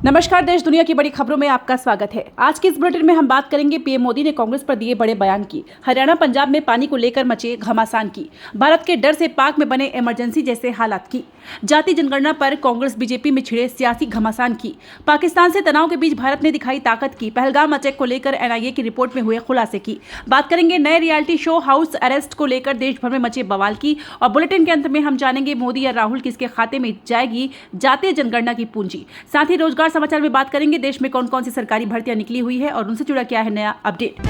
नमस्कार, देश दुनिया की बड़ी खबरों में आपका स्वागत है। आज की इस बुलेटिन में हम बात करेंगे पीएम मोदी ने कांग्रेस पर दिए बड़े बयान की। हरियाणा पंजाब में पानी को लेकर मचे घमासान की। भारत के डर से पाक में बने इमरजेंसी जैसे हालात की। जाति जनगणना पर कांग्रेस बीजेपी में छिड़े सियासी घमासान की। पाकिस्तान से तनाव के बीच भारत ने दिखाई ताकत की। पहलगाम अटैक को लेकर एनआईए की रिपोर्ट में हुए खुलासे की। बात करेंगे नए रियलिटी शो हाउस अरेस्ट को लेकर देश भर में मचे बवाल की। और बुलेटिन के अंत में हम जानेंगे मोदी या राहुल किसके खाते में जाएगी जातीय जनगणना की पूंजी। साथ ही रोजगार समाचार में बात करेंगे देश में कौन कौन सी सरकारी भर्तियां निकली हुई है और उनसे जुड़ा क्या है नया अपडेट।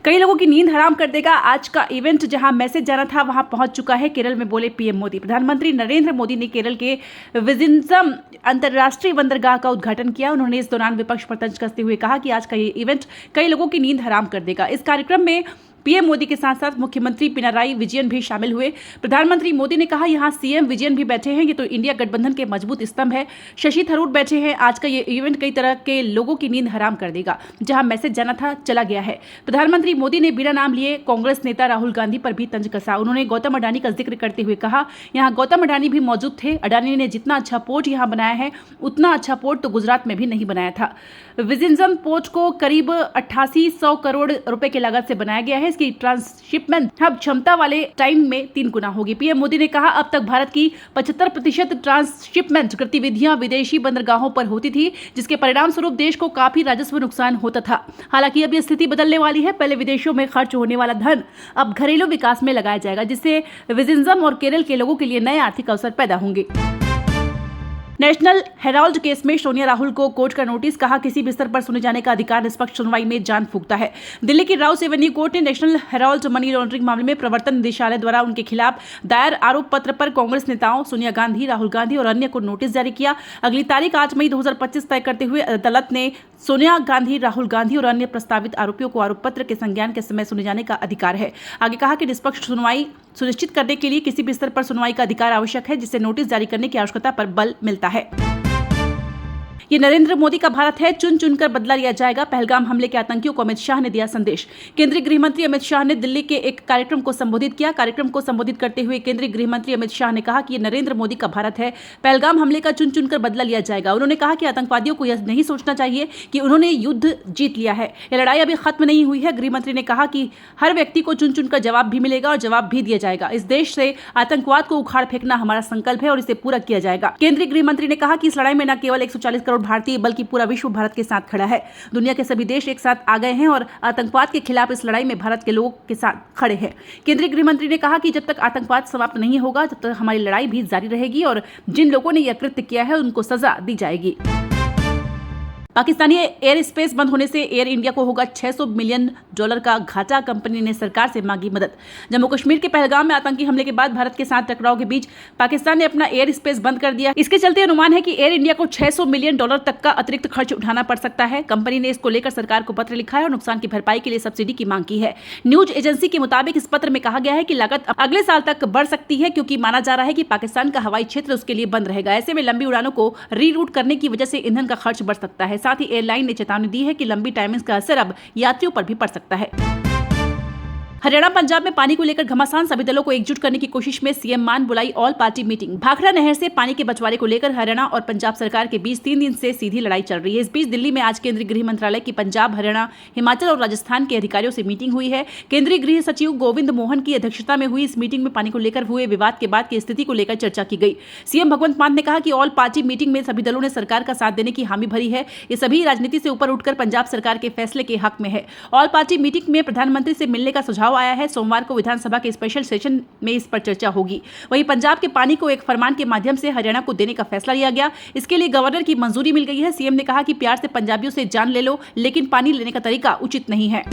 कई लोगों की नींद हराम कर देगा आज का इवेंट। जहां मैसेज जाना था वहां पहुंच चुका है। केरल में बोले पीएम मोदी। प्रधानमंत्री नरेंद्र मोदी ने केरल के विजिंजम अंतर्राष्ट्रीय बंदरगाह का उद्घाटन किया। उन्होंने इस दौरान विपक्ष पर तंज कसते हुए कहा कि आज का ये इवेंट कई लोगों की नींद हराम कर देगा। इस कार्यक्रम में पीएम मोदी के साथ साथ मुख्यमंत्री पिनाराई विजयन भी शामिल हुए। प्रधानमंत्री मोदी ने कहा यहाँ सीएम विजयन भी बैठे हैं, ये तो इंडिया गठबंधन के मजबूत स्तंभ है। शशि थरूर बैठे हैं। आज का ये इवेंट कई तरह के लोगों की नींद हराम कर देगा। जहां मैसेज जाना था चला गया है। प्रधानमंत्री मोदी ने बिना नाम लिए कांग्रेस नेता राहुल गांधी पर भी तंज कसा। उन्होंने गौतम अडानी का जिक्र करते हुए कहा यहाँ गौतम अडानी भी मौजूद थे। अडानी ने जितना अच्छा पोर्ट यहाँ बनाया है उतना अच्छा पोर्ट तो गुजरात में भी नहीं बनाया था। विजिंजम पोर्ट को करीब 8800 करोड़ रुपए की लागत से बनाया गया है। इसकी ट्रांसशिपमेंट हब क्षमता वाले टाइम में 3 गुना होगी। पीएम मोदी ने कहा अब तक भारत की 75% ट्रांसशिपमेंट गतिविधियां विदेशी बंदरगाहों पर होती थी, जिसके परिणाम स्वरूप देश को काफी राजस्व नुकसान होता था। हालांकि अब यह स्थिति बदलने वाली है। पहले विदेशों में खर्च होने वाला धन अब घरेलू विकास में लगाया जाएगा, जिससे विजिंजम और केरल के लोगों के लिए नए आर्थिक अवसर पैदा होंगे। नेशनल हेराल्ड केस में सोनिया राहुल को कोर्ट का नोटिस। कहा किसी भी स्तर पर सुने जाने का अधिकार निष्पक्ष सुनवाई में जान फूंकता है। दिल्ली की राउस एवेन्यू कोर्ट ने नेशनल हेराल्ड मनी लॉन्ड्रिंग मामले में प्रवर्तन निदेशालय द्वारा उनके खिलाफ दायर आरोप पत्र पर कांग्रेस नेताओं सोनिया गांधी, राहुल गांधी और अन्य को नोटिस जारी किया। अगली तारीख 8 मई 2025 तय करते हुए अदालत ने सोनिया गांधी, राहुल गांधी और अन्य प्रस्तावित आरोपियों को आरोप पत्र के संज्ञान के समय सुने जाने का अधिकार है। आगे कहा कि निष्पक्ष सुनवाई सुनिश्चित करने के लिए किसी भी स्तर पर सुनवाई का अधिकार आवश्यक है, जिससे नोटिस जारी करने की आवश्यकता पर बल मिलता है। ये नरेंद्र मोदी का भारत है, चुन चुनकर बदला लिया जाएगा। पहलगाम हमले के आतंकियों को अमित शाह ने दिया संदेश। केंद्रीय गृह मंत्री अमित शाह ने दिल्ली के एक कार्यक्रम को संबोधित किया। कार्यक्रम को संबोधित करते हुए केंद्रीय गृह मंत्री अमित शाह ने कहा कि ये नरेंद्र मोदी का भारत है, पहलगाम हमले का चुन चुनकर बदला लिया जाएगा। उन्होंने कहा कि आतंकवादियों को यह नहीं सोचना चाहिए कि उन्होंने युद्ध जीत लिया है। यह लड़ाई अभी खत्म नहीं हुई है। गृह मंत्री ने कहा कि हर व्यक्ति को चुन चुनकर जवाब भी मिलेगा और जवाब भी दिया जाएगा। इस देश से आतंकवाद को उखाड़ फेंकना हमारा संकल्प है और इसे पूरा किया जाएगा। केंद्रीय गृह मंत्री ने कहा कि इस लड़ाई में न केवल 140 करोड़ भारतीय बल्कि पूरा विश्व भारत के साथ खड़ा है। दुनिया के सभी देश एक साथ आ गए हैं और आतंकवाद के खिलाफ इस लड़ाई में भारत के लोगों के साथ खड़े हैं। केंद्रीय गृह मंत्री ने कहा कि जब तक आतंकवाद समाप्त नहीं होगा तब तक हमारी लड़ाई भी जारी रहेगी और जिन लोगों ने यह कृत्य किया है उनको सजा दी जाएगी। पाकिस्तानी एयर स्पेस बंद होने से एयर इंडिया को होगा $600 मिलियन का घाटा। कंपनी ने सरकार से मांगी मदद। जम्मू कश्मीर के पहलगाम में आतंकी हमले के बाद भारत के साथ टकराव के बीच पाकिस्तान ने अपना एयर स्पेस बंद कर दिया। इसके चलते अनुमान है कि एयर इंडिया को $600 मिलियन तक का अतिरिक्त खर्च उठाना पड़ सकता है। कंपनी ने इसको लेकर सरकार को पत्र लिखा है और नुकसान की भरपाई के लिए सब्सिडी की मांग की है। न्यूज एजेंसी के मुताबिक इस पत्र में कहा गया है कि लागत अगले साल तक बढ़ सकती है, क्योंकि माना जा रहा है कि पाकिस्तान का हवाई क्षेत्र उसके लिए बंद रहेगा। ऐसे में लंबी उड़ानों को रीरूट करने की वजह से ईंधन का खर्च बढ़ सकता है। साथ ही एयरलाइन ने चेतावनी दी है कि लंबी टाइमिंग्स का असर अब यात्रियों पर भी पड़ सकता है। हरियाणा पंजाब में पानी को लेकर घमासान। सभी दलों को एकजुट करने की कोशिश में सीएम मान बुलाई ऑल पार्टी मीटिंग। भाखड़ा नहर से पानी के बंटवारे को लेकर हरियाणा और पंजाब सरकार के बीच 3 दिन से सीधी लड़ाई चल रही है। इस बीच दिल्ली में आज केंद्रीय गृह मंत्रालय की पंजाब, हरियाणा, हिमाचल और राजस्थान के अधिकारियों से मीटिंग हुई है। केंद्रीय गृह सचिव गोविंद मोहन की अध्यक्षता में हुई इस मीटिंग में पानी को लेकर हुए विवाद के बाद की स्थिति को लेकर चर्चा की गई। सीएम भगवंत मान ने कहा कि ऑल पार्टी मीटिंग में सभी दलों ने सरकार का साथ देने की हामी भरी है। ये सभी राजनीति से ऊपर उठकर पंजाब सरकार के फैसले के हक में है। ऑल पार्टी मीटिंग में प्रधानमंत्री से मिलने का सुझाव आया है। सोमवार को विधानसभा के स्पेशल सेशन में इस पर चर्चा होगी। वहीं पंजाब के पानी को एक फरमान के माध्यम से हरियाणा को देने का फैसला लिया गया। इसके लिए गवर्नर की मंजूरी मिल गई है। सीएम ने कहा कि प्यार से पंजाबियों से जान ले लो, लेकिन पानी लेने का तरीका उचित नहीं है।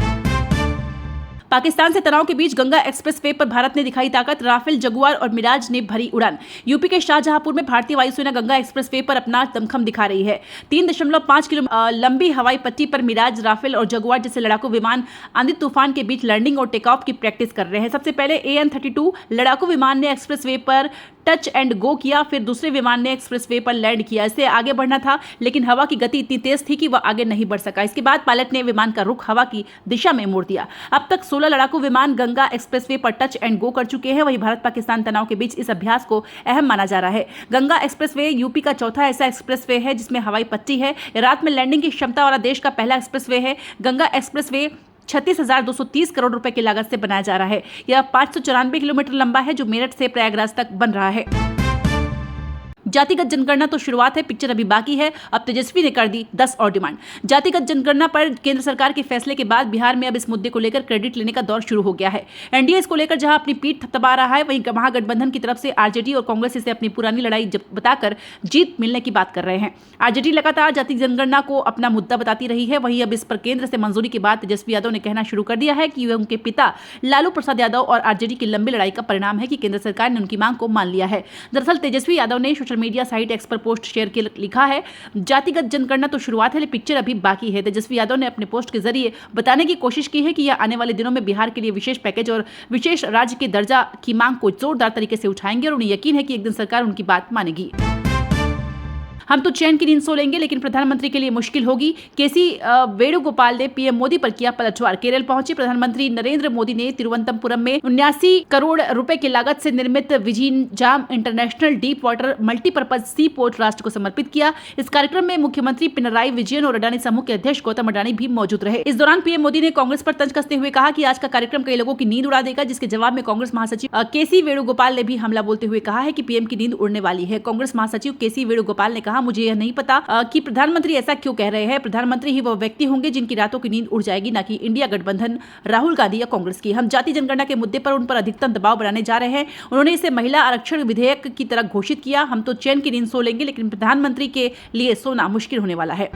पाकिस्तान से तनाव के बीच गंगा एक्सप्रेसवे पर भारत ने दिखाई ताकत। राफेल, जगुआर और मिराज ने भरी उड़ान। यूपी के शाहजहांपुर में भारतीय वायुसेना गंगा एक्सप्रेसवे पर अपना दमखम दिखा रही है। 3.5 किलोमीटर लंबी हवाई पट्टी पर मिराज, राफेल और जगुआर जैसे लड़ाकू विमान आंधी तूफान के बीच लैंडिंग और टेक ऑफ की प्रैक्टिस कर रहे हैं। सबसे पहले AN-32 लड़ाकू विमान ने एक्सप्रेसवे पर टच एंड गो किया, फिर दूसरे विमान ने एक्सप्रेसवे पर लैंड किया। इससे आगे बढ़ना था, लेकिन हवा की गति इतनी तेज थी कि वह आगे नहीं बढ़ सका। इसके बाद पायलट ने विमान का रुख हवा की दिशा में मोड़ दिया। अब तक 16 लड़ाकू विमान गंगा एक्सप्रेसवे पर टच एंड गो कर चुके हैं। वहीं भारत पाकिस्तान तनाव के बीच इस अभ्यास को अहम माना जा रहा है। गंगा एक्सप्रेसवे यूपी का चौथा ऐसा एक्सप्रेसवे है जिसमें हवाई पट्टी है। रात में लैंडिंग की क्षमता वाला देश का पहला एक्सप्रेसवे है। गंगा एक्सप्रेसवे 36,230 करोड़ रुपए की लागत से बनाया जा रहा है। यह 594 किलोमीटर लंबा है, जो मेरठ से प्रयागराज तक बन रहा है। जातिगत जनगणना तो शुरुआत है, पिक्चर अभी बाकी है। अब तेजस्वी ने कर दी 10 और डिमांड। जातिगत जनगणना पर केंद्र सरकार के फैसले के बाद बिहार में अब इस मुद्दे को लेकर क्रेडिट लेने का दौर शुरू हो गया है। एनडीए इसको लेकर जहां अपनी पीठ थपथपा रहा है, वहीं महागठबंधन की तरफ से आरजेडी और कांग्रेस इसे अपनी पुरानी लड़ाई बताकर जीत मिलने की बात कर रहे हैं। आरजेडी लगातार जाति जनगणना को अपना मुद्दा बताती रही है। वहीं अब इस पर केंद्र से मंजूरी के बाद तेजस्वी यादव ने कहना शुरू कर दिया है कि वह उनके पिता लालू प्रसाद यादव और आरजेडी की लंबी लड़ाई का परिणाम है कि केंद्र सरकार ने उनकी मांग को मान लिया है। दरअसल तेजस्वी यादव ने सोशल मीडिया साइट एक्स पर पोस्ट शेयर के लिखा है, जातिगत जनगणना तो शुरुआत है, लेकिन पिक्चर अभी बाकी है। तेजस्वी यादव ने अपने पोस्ट के जरिए बताने की कोशिश की है कि यह आने वाले दिनों में बिहार के लिए विशेष पैकेज और विशेष राज्य के दर्जा की मांग को जोरदार तरीके से उठाएंगे और उन्हें यकीन है कि एक दिन सरकार उनकी बात मानेगी। हम तो चैन की नींद सो लेंगे, लेकिन प्रधानमंत्री के लिए मुश्किल होगी। केसी वेणुगोपाल ने पीएम मोदी पर किया पलटवार। केरल पहुंचे प्रधानमंत्री नरेंद्र मोदी ने तिरुवनंतपुरम में 79 करोड़ रुपए की लागत से निर्मित Vizhinjam international deep water multipurpose सी पोर्ट राष्ट्र को समर्पित किया। इस कार्यक्रम में मुख्यमंत्री पिनराई विजयन और अडानी समूह के अध्यक्ष गौतम अडानी भी मौजूद रहे। इस दौरान पीएम मोदी ने कांग्रेस पर तंज कसते हुए कहा कि आज का कार्यक्रम कई लोगों की नींद उड़ा देगा, जिसके जवाब में कांग्रेस महासचिव केसी वेणुगोपाल ने भी हमला बोलते हुए कहा है कि पीएम की नींद उड़ने वाली है। कांग्रेस महासचिव केसी वेणुगोपाल ने कहा, मुझे यह नहीं पता कि प्रधानमंत्री ऐसा क्यों कह रहे हैं। प्रधानमंत्री ही वह व्यक्ति होंगे जिनकी रातों की नींद उड़ जाएगी, न कि इंडिया गठबंधन, राहुल गांधी या कांग्रेस की। हम जाति जनगणना के मुद्दे पर उन पर अधिकतम दबाव बनाने जा रहे हैं। उन्होंने इसे महिला आरक्षण विधेयक की तरह घोषित किया। हम तो चैन की नींद सो लेंगे, लेकिन प्रधानमंत्री के लिए सोना मुश्किल होने वाला है।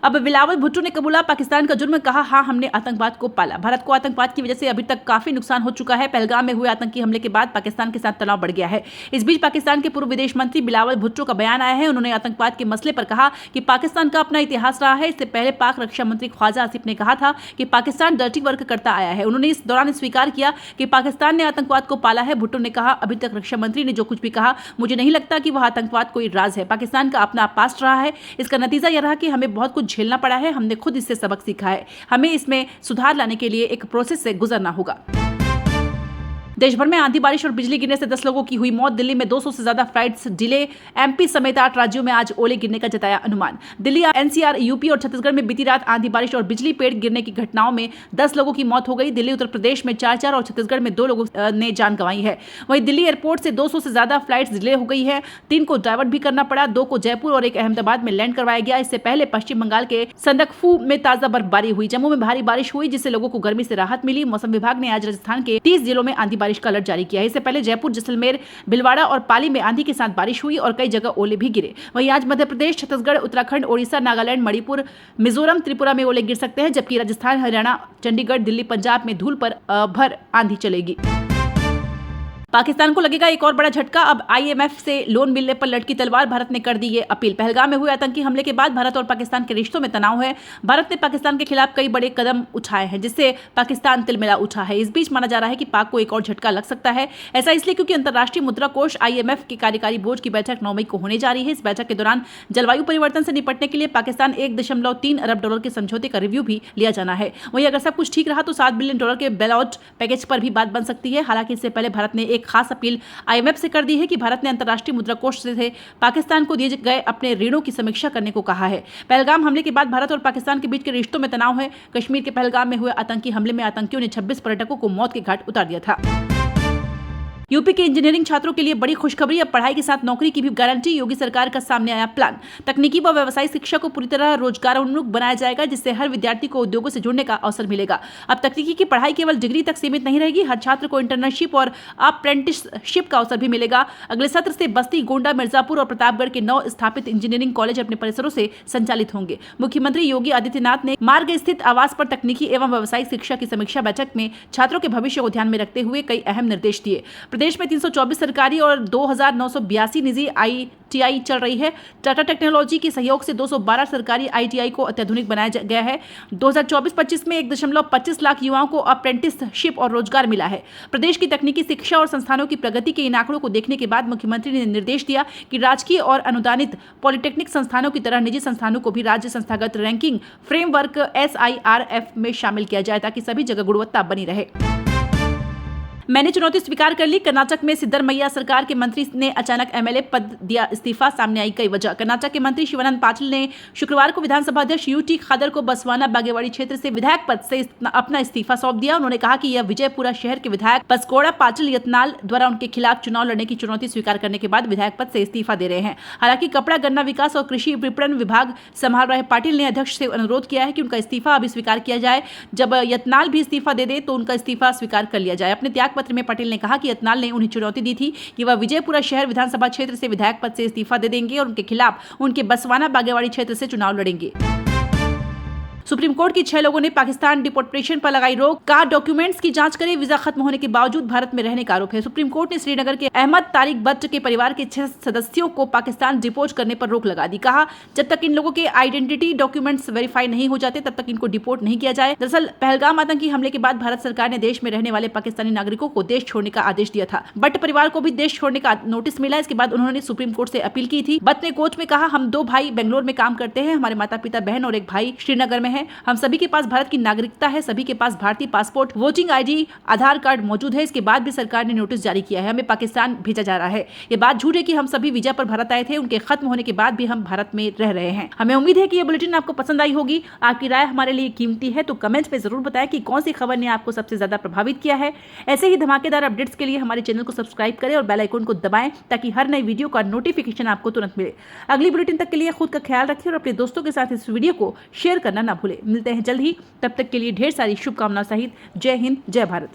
अब बिलावल भुट्टो ने कबूला पाकिस्तान का जुर्म, कहा हां हमने आतंकवाद को पाला। भारत को आतंकवाद की वजह से अभी तक काफी नुकसान हो चुका है। पहलगाम में हुए आतंकी हमले के बाद पाकिस्तान के साथ तनाव बढ़ गया है। इस बीच पाकिस्तान के पूर्व विदेश मंत्री बिलावल भुट्टो का बयान आया है। उन्होंने आतंकवाद के मसले पर कहा कि पाकिस्तान का अपना इतिहास रहा है। इससे पहले पाक रक्षा मंत्री ख्वाजा आसिफ ने कहा था कि पाकिस्तान डर्टी वर्क करता आया है। उन्होंने इस दौरान स्वीकार किया कि पाकिस्तान ने आतंकवाद को पाला है। भुट्टो ने कहा, अभी तक रक्षा मंत्री ने जो कुछ भी कहा, मुझे नहीं लगता कि वह आतंकवाद कोई राज है। पाकिस्तान का अपना पास्ट रहा है। इसका नतीजा यह रहा कि हमें बहुत कुछ झेलना पड़ा है। हमने खुद इससे सबक सीखा है। हमें इसमें सुधार लाने के लिए एक प्रोसेस से गुजरना होगा। देश भर में आंधी बारिश और बिजली गिरने से 10 लोगों की हुई मौत। दिल्ली में 200 से ज्यादा फ्लाइट्स डिले। एमपी समेत 8 राज्यों में आज ओले गिरने का जताया अनुमान। दिल्ली, एनसीआर, यूपी और छत्तीसगढ़ में बीती रात आंधी बारिश और बिजली पेड़ गिरने की घटनाओं में 10 लोगों की मौत हो गई। दिल्ली, उत्तर प्रदेश में 4 और छत्तीसगढ़ में 2 लोगों ने जान गंवाई है। वहीं दिल्ली एयरपोर्ट से 200 से ज्यादा फ्लाइट्स डिले हो गई है। 3 को डाइवर्ट भी करना पड़ा। 2 को जयपुर और 1 अहमदाबाद में लैंड करवाया गया। इससे पहले पश्चिम बंगाल के संदकफू में ताजा बर्फबारी हुई। जम्मू में भारी बारिश हुई, जिससे लोगों को गर्मी से राहत मिली। मौसम विभाग ने आज राजस्थान के 30 जिलों में आंधी बारिश का अलर्ट जारी किया है। इससे पहले जयपुर, जैसलमेर, भिलवाड़ा और पाली में आंधी के साथ बारिश हुई और कई जगह ओले भी गिरे। वहीं आज मध्य प्रदेश, छत्तीसगढ़, उत्तराखंड, ओडिशा, नागालैंड, मणिपुर, मिजोरम, त्रिपुरा में ओले गिर सकते हैं, जबकि राजस्थान, हरियाणा, चंडीगढ़, दिल्ली, पंजाब में धूल पर भर आंधी चलेगी। पाकिस्तान को लगेगा एक और बड़ा झटका। अब आईएमएफ से लोन मिलने पर लटकी तलवार। भारत ने कर दी ये अपील। पहलगाम में हुए आतंकी हमले के बाद भारत और पाकिस्तान के रिश्तों में तनाव है। भारत ने पाकिस्तान के खिलाफ कई बड़े कदम उठाए हैं, जिससे पाकिस्तान तिलमिला उठा है। इस बीच माना जा रहा है कि पाक को एक और झटका लग सकता है। ऐसा इसलिए क्योंकि अंतर्राष्ट्रीय मुद्रा कोष आईएमएफ के कार्यकारी बोर्ड की बैठक 9 मई को होने जा रही है। इस बैठक के दौरान जलवायु परिवर्तन से निपटने के लिए पाकिस्तान 1.3 अरब डॉलर के समझौते का रिव्यू भी लिया जाना है। वहीं अगर सब कुछ ठीक रहा तो 7 बिलियन डॉलर के बेलआउट पैकेज पर भी बात बन सकती है। हालांकि इससे पहले भारत ने एक खास अपील आईएमएफ से कर दी है कि भारत ने अंतर्राष्ट्रीय मुद्रा कोष से पाकिस्तान को दिए गए अपने ऋणों की समीक्षा करने को कहा है। पहलगाम हमले के बाद भारत और पाकिस्तान के बीच के रिश्तों में तनाव है। कश्मीर के पहलगाम में हुए आतंकी हमले में आतंकियों ने 26 पर्यटकों को मौत के घाट उतार दिया था। यूपी के इंजीनियरिंग छात्रों के लिए बड़ी खुशखबरी। अब पढ़ाई के साथ नौकरी की भी गारंटी। योगी सरकार का सामने आया प्लान। तकनीकी व व्यवसायिक शिक्षा को पूरी तरह रोजगारोन्मुख बनाया जाएगा, जिससे हर विद्यार्थी को उद्योगों से जुड़ने का अवसर मिलेगा। अब तकनीकी की पढ़ाई केवल डिग्री तक सीमित नहीं रहेगी। हर छात्र को इंटर्नशिप और अप्रेंटिसशिप का अवसर भी मिलेगा। अगले सत्र से बस्ती, गोंडा, मिर्जापुर और प्रतापगढ़ के 9 स्थापित इंजीनियरिंग कॉलेज अपने परिसरों से संचालित होंगे। मुख्यमंत्री योगी आदित्यनाथ ने मार्ग स्थित आवास पर तकनीकी एवं व्यवसायिक शिक्षा की समीक्षा बैठक में छात्रों के भविष्य को ध्यान में रखते हुए कई अहम निर्देश दिए। प्रदेश में 324 सरकारी और 2,982 निजी ITI चल रही है। टाटा टेक्नोलॉजी के सहयोग से 212 सरकारी ITI को अत्याधुनिक बनाया गया है। 2024-25 में 1.25 लाख युवाओं को अप्रेंटिसशिप और रोजगार मिला है। प्रदेश की तकनीकी शिक्षा और संस्थानों की प्रगति के इन आंकड़ों को देखने के बाद मुख्यमंत्री ने निर्देश दिया कि राजकीय और अनुदानित पॉलिटेक्निक संस्थानों की तरह निजी संस्थानों को भी राज्य संस्थागत रैंकिंग फ्रेमवर्क SIRF में शामिल किया जाए ताकि सभी जगह गुणवत्ता बनी रहे। मैंने चुनौती स्वीकार कर ली। कर्नाटक में सिद्धरमैया सरकार के मंत्री ने अचानक MLA पद दिया इस्तीफा, सामने आई कई वजह। कर्नाटक के मंत्री शिवानंद पाटिल ने शुक्रवार को विधानसभा अध्यक्ष UT खादर को बसवाना बागेवाड़ी क्षेत्र से विधायक पद से अपना इस्तीफा सौंप दिया। उन्होंने कहा कि यह विजयपुरा शहर के विधायक बसकोड़ा पाटिल यत्नाल द्वारा उनके खिलाफ चुनाव लड़ने की चुनौती स्वीकार करने के बाद विधायक पद से इस्तीफा दे रहे हैं। हालांकि कपड़ा गन्ना विकास और कृषि विपणन विभाग संभाल रहे पाटिल ने अध्यक्ष से अनुरोध किया है कि उनका इस्तीफा अभी स्वीकार किया जाए। जब यत्नाल भी इस्तीफा दे दे तो उनका इस्तीफा स्वीकार कर लिया जाए। अपने त्याग पत्र में पटेल ने कहा कि यत्नाल ने उन्हें चुनौती दी थी कि वह विजयपुरा शहर विधानसभा क्षेत्र से विधायक पद से इस्तीफा दे देंगे और उनके खिलाफ उनके बसवाना बागेवाड़ी क्षेत्र से चुनाव लड़ेंगे। सुप्रीम कोर्ट की 6 लोगों ने पाकिस्तान डिपोर्टेशन पर लगाई रोक, कहा डॉक्यूमेंट्स की जांच करें, वीजा खत्म होने के बावजूद भारत में रहने का आरोप है। सुप्रीम कोर्ट ने श्रीनगर के अहमद तारिक बट्ट के परिवार के 6 सदस्यों को पाकिस्तान डिपोर्ट करने पर रोक लगा दी। कहा जब तक इन लोगों के आइडेंटिटी डॉक्यूमेंट्स वेरीफाई नहीं हो जाते तब तक इनको डिपोर्ट नहीं किया जाए। दरअसल पहलगाम आतंकी हमले के बाद भारत सरकार ने देश में रहने वाले पाकिस्तानी नागरिकों को देश छोड़ने का आदेश दिया था। बट्ट परिवार को भी देश छोड़ने का नोटिस मिला। इसके बाद उन्होंने सुप्रीम कोर्ट से अपील की थी। बट्ट ने कोर्ट में कहा, हम 2 भाई बेंगलोर में काम करते हैं, हमारे माता पिता बहन और एक भाई श्रीनगर में है। हम सभी के पास भारत की नागरिकता है, सभी के पास भारतीय पासपोर्ट, वोटिंग ID, आधार कार्ड मौजूद है। इसके बाद भी सरकार ने नोटिस जारी किया है, हमें पाकिस्तान भेजा जा रहा है। ये बात झूठ है कि हम सभी वीजा पर भारत आए थे, उनके खत्म होने के बाद भी हम भारत में रह रहे हैं। हमें उम्मीद है कि ये बुलेटिन आपको पसंद आई होगी। आपकी राय हमारे लिए कीमती है, तो कमेंट्स में जरूर बताएं कि कौन सी खबर ने आपको सबसे ज्यादा प्रभावित किया है। ऐसे ही धमाकेदार अपडेट्स के लिए हमारे चैनल को सब्सक्राइब करें और बेल आइकन को दबाएं ताकि हर नई वीडियो का नोटिफिकेशन आपको तुरंत मिले। अगली बुलेटिन तक के लिए खुद का ख्याल रखें और अपने दोस्तों के साथ इस वीडियो को शेयर करना ना भूलें। मिलते हैं जल्द ही, तब तक के लिए ढेर सारी शुभकामनाओं सहित जय हिंद, जय भारत।